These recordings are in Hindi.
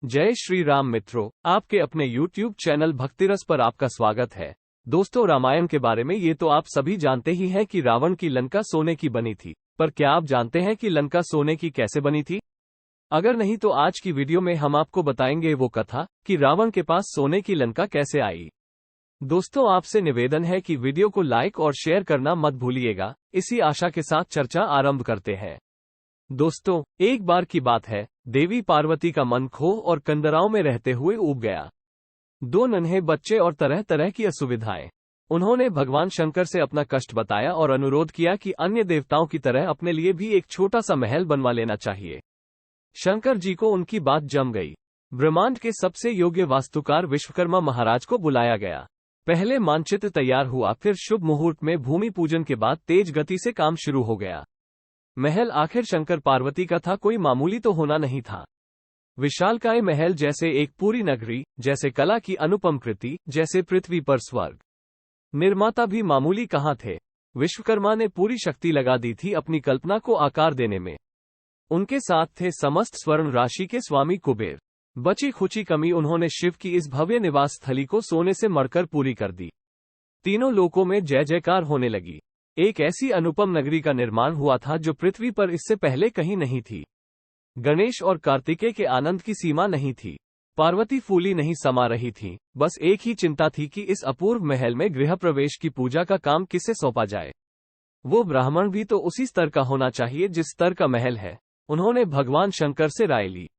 जय श्री राम मित्रों, आपके अपने YouTube चैनल भक्तिरस पर आपका स्वागत है। दोस्तों, रामायण के बारे में ये तो आप सभी जानते ही हैं कि रावण की लंका सोने की बनी थी, पर क्या आप जानते हैं कि लंका सोने की कैसे बनी थी? अगर नहीं तो आज की वीडियो में हम आपको बताएंगे वो कथा कि रावण के पास सोने की लंका कैसे आई। दोस्तों, आपसे निवेदन है कि वीडियो को लाइक और शेयर करना मत भूलिएगा। इसी आशा के साथ चर्चा आरंभ करते हैं। दोस्तों, एक बार की बात है, देवी पार्वती का मन खोह और कंदराओं में रहते हुए ऊब गया। दो नन्हे बच्चे और तरह तरह की असुविधाएं। उन्होंने भगवान शंकर से अपना कष्ट बताया और अनुरोध किया कि अन्य देवताओं की तरह अपने लिए भी एक छोटा सा महल बनवा लेना चाहिए। शंकर जी को उनकी बात जम गई। ब्रह्मांड के सबसे योग्य वास्तुकार विश्वकर्मा महाराज को बुलाया गया। पहले मानचित्र तैयार हुआ, फिर शुभ मुहूर्त में भूमि पूजन के बाद तेज गति से काम शुरू हो गया। महल आखिर शंकर पार्वती का था, कोई मामूली तो होना नहीं था। विशालकाय महल जैसे एक पूरी नगरी, जैसे कला की अनुपम कृति, जैसे पृथ्वी पर स्वर्ग। निर्माता भी मामूली कहाँ थे। विश्वकर्मा ने पूरी शक्ति लगा दी थी अपनी कल्पना को आकार देने में। उनके साथ थे समस्त स्वर्ण राशि के स्वामी कुबेर। बची खुची कमी उन्होंने शिव की इस भव्य निवास स्थली को सोने से मढ़कर पूरी कर दी। तीनों लोकों में जय जयकार होने लगी। एक ऐसी अनुपम नगरी का निर्माण हुआ था जो पृथ्वी पर इससे पहले कहीं नहीं थी। गणेश और कार्तिकेय के आनंद की सीमा नहीं थी। पार्वती फूली नहीं समा रही थी। बस एक ही चिंता थी कि इस अपूर्व महल में गृह प्रवेश की पूजा का काम किसे सौंपा जाए। वो ब्राह्मण भी तो उसी स्तर का होना चाहिए जिस स्तर का महल है। उन्होंने भगवान शंकर से राय ली।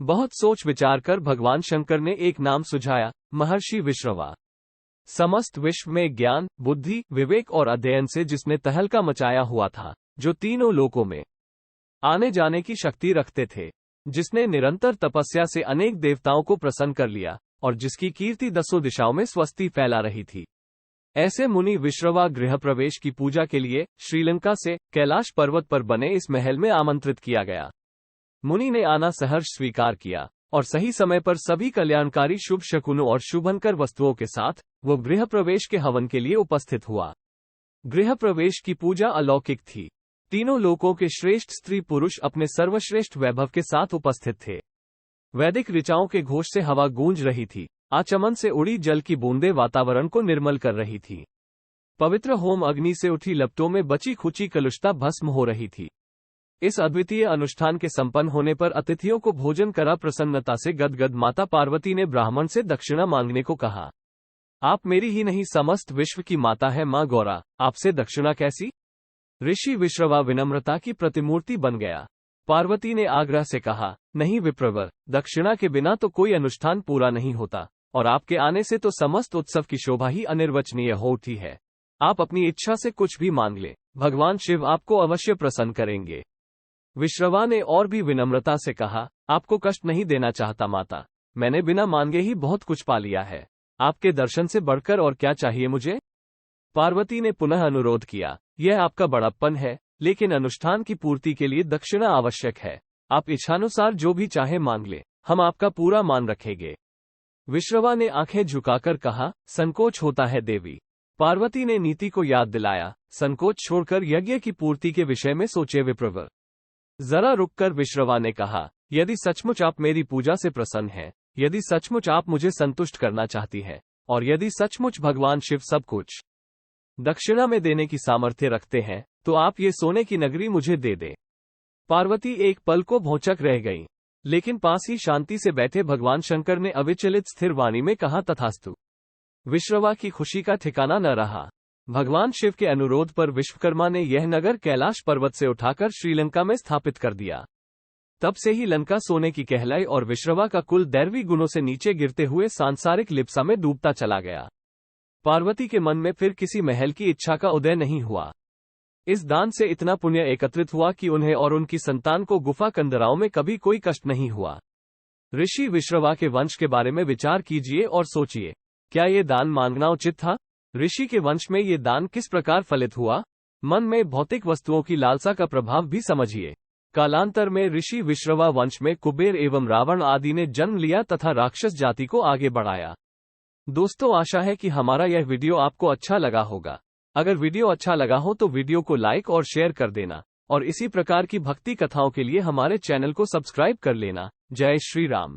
बहुत सोच विचार कर भगवान शंकर ने एक नाम सुझाया, महर्षि विश्रवा। समस्त विश्व में ज्ञान, बुद्धि, विवेक और अध्ययन से जिसने तहलका मचाया हुआ था, जो तीनों लोकों में आने जाने की शक्ति रखते थे, जिसने निरंतर तपस्या से अनेक देवताओं को प्रसन्न कर लिया और जिसकी कीर्ति दसों दिशाओं में स्वस्ति फैला रही थी, ऐसे मुनि विश्रवा गृह प्रवेश की पूजा के लिए श्रीलंका से कैलाश पर्वत पर बने इस महल में आमंत्रित किया गया। मुनि ने आना सहर्ष स्वीकार किया और सही समय पर सभी कल्याणकारी शुभ शकुनों और शुभंकर वस्तुओं के साथ वो गृह प्रवेश के हवन के लिए उपस्थित हुआ। गृह प्रवेश की पूजा अलौकिक थी। तीनों लोकों के श्रेष्ठ स्त्री पुरुष अपने सर्वश्रेष्ठ वैभव के साथ उपस्थित थे। वैदिक ऋचाओं के घोष से हवा गूंज रही थी। आचमन से उड़ी जल की बूंदें वातावरण को निर्मल कर रही थी। पवित्र होम अग्नि से उठी लपटों में बची खुची कलुषता भस्म हो रही थी। इस अद्वितीय अनुष्ठान के संपन्न होने पर अतिथियों को भोजन करा प्रसन्नता से गदगद माता पार्वती ने ब्राह्मण से दक्षिणा मांगने को कहा। आप मेरी ही नहीं समस्त विश्व की माता है मां गौरा, आपसे दक्षिणा कैसी? ऋषि विश्रवा विनम्रता की प्रतिमूर्ति बन गया। पार्वती ने आग्रह से कहा, नहीं विप्रवर, दक्षिणा के बिना तो कोई अनुष्ठान पूरा नहीं होता और आपके आने से तो समस्त उत्सव की शोभा ही अनिर्वचनीय हो उठी है। आप अपनी इच्छा से कुछ भी मांग ले, भगवान शिव आपको अवश्य प्रसन्न करेंगे। विश्रवा ने और भी विनम्रता से कहा, आपको कष्ट नहीं देना चाहता माता, मैंने बिना मांगे ही बहुत कुछ पा लिया है। आपके दर्शन से बढ़कर और क्या चाहिए मुझे? पार्वती ने पुनः अनुरोध किया, यह आपका बड़प्पन है, लेकिन अनुष्ठान की पूर्ति के लिए दक्षिणा आवश्यक है। आप इच्छानुसार जो भी चाहे मांग ले, हम आपका पूरा मान रखेंगे। विश्रवा ने आंखें झुकाकर कहा, संकोच होता है देवी। पार्वती ने नीति को याद दिलाया, संकोच छोड़कर यज्ञ की पूर्ति के विषय में सोचे विप्रवर। जरा रुककर विश्रवा ने कहा, यदि सचमुच आप मेरी पूजा से प्रसन्न हैं, यदि सचमुच आप मुझे संतुष्ट करना चाहती हैं, और यदि सचमुच भगवान शिव सब कुछ दक्षिणा में देने की सामर्थ्य रखते हैं, तो आप ये सोने की नगरी मुझे दे दे। पार्वती एक पल को भौंचक रह गई, लेकिन पास ही शांति से बैठे भगवान शंकर ने अविचलित स्थिर वाणी में कहा, तथास्तु। विश्रवा की खुशी का ठिकाना न रहा। भगवान शिव के अनुरोध पर विश्वकर्मा ने यह नगर कैलाश पर्वत से उठाकर श्रीलंका में स्थापित कर दिया। तब से ही लंका सोने की कहलाई और विश्रवा का कुल दैवी गुणों से नीचे गिरते हुए सांसारिक लिप्सा में डूबता चला गया। पार्वती के मन में फिर किसी महल की इच्छा का उदय नहीं हुआ। इस दान से इतना पुण्य एकत्रित हुआ कि उन्हें और उनकी संतान को गुफा कंदराओं में कभी कोई कष्ट नहीं हुआ। ऋषि विश्रवा के वंश के बारे में विचार कीजिए और सोचिए, क्या ये दान मांगना उचित था? ऋषि के वंश में ये दान किस प्रकार फलित हुआ? मन में भौतिक वस्तुओं की लालसा का प्रभाव भी समझिए। कालांतर में ऋषि विश्रवा वंश में कुबेर एवं रावण आदि ने जन्म लिया तथा राक्षस जाति को आगे बढ़ाया। दोस्तों, आशा है कि हमारा यह वीडियो आपको अच्छा लगा होगा। अगर वीडियो अच्छा लगा हो तो वीडियो को लाइक और शेयर कर देना और इसी प्रकार की भक्ति कथाओं के लिए हमारे चैनल को सब्सक्राइब कर लेना। जय श्री राम।